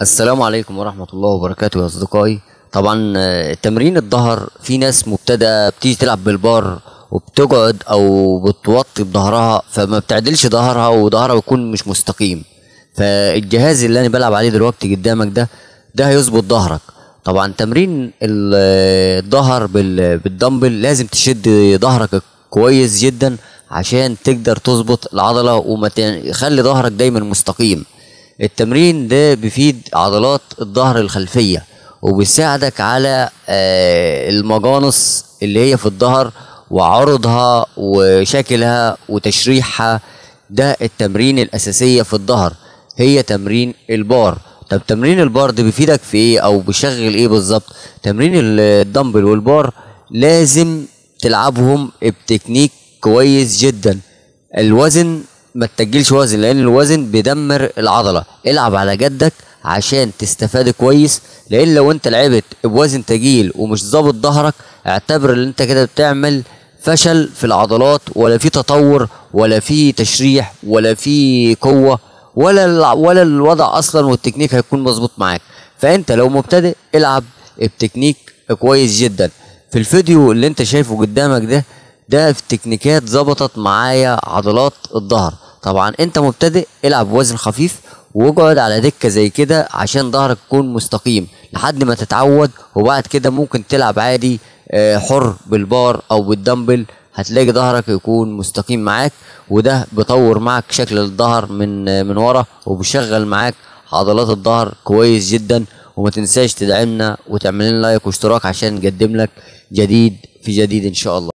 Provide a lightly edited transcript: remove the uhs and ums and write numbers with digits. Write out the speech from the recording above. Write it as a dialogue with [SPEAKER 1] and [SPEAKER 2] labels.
[SPEAKER 1] السلام عليكم ورحمة الله وبركاته يا أصدقائي. طبعا تمرين الظهر في ناس مبتدئة بتيجي تلعب بالبار وبتقعد أو بتوطي بظهرها فما بتعدلش ظهرها وظهرها بيكون مش مستقيم. فالجهاز اللي أنا بلعب عليه دلوقتي قدامك ده هيظبط ظهرك. طبعا تمرين الظهر بالدمبل لازم تشد ظهرك كويس جدا عشان تقدر تظبط العضلة وخلي ظهرك دايما مستقيم. التمرين ده بيفيد عضلات الظهر الخلفية وبيساعدك على المجانس اللي هي في الظهر وعرضها وشكلها وتشريحها. ده التمرين الأساسية في الظهر هي تمرين البار. طب تمرين البار ده بيفيدك في ايه او بيشغل ايه بالظبط؟ تمرين الدمبل والبار لازم تلعبهم بتكنيك كويس جدا. الوزن ما تتجلش وزن لان الوزن بيدمر العضله. العب على جدك عشان تستفاد كويس، لان لو انت لعبت بوزن تقيل ومش ظابط ظهرك اعتبر ان انت كده بتعمل فشل في العضلات، ولا في تطور ولا في تشريح ولا في قوه ولا الوضع اصلا والتكنيك هيكون مظبوط معاك. فانت لو مبتدئ العب بتكنيك كويس جدا. في الفيديو اللي انت شايفه قدامك ده في تكنيكات ظبطت معايا عضلات الظهر. طبعا انت مبتدئ العب بوزن خفيف واقعد على دكه زي كده عشان ظهرك يكون مستقيم لحد ما تتعود، وبعد كده ممكن تلعب عادي حر بالبار او بالدمبل هتلاقي ظهرك يكون مستقيم معاك. وده بيطور معك شكل الظهر من ورا وبيشغل معاك عضلات الظهر كويس جدا. وما تنساش تدعمنا وتعمل لنا لايك واشتراك عشان نقدم لك جديد في جديد ان شاء الله.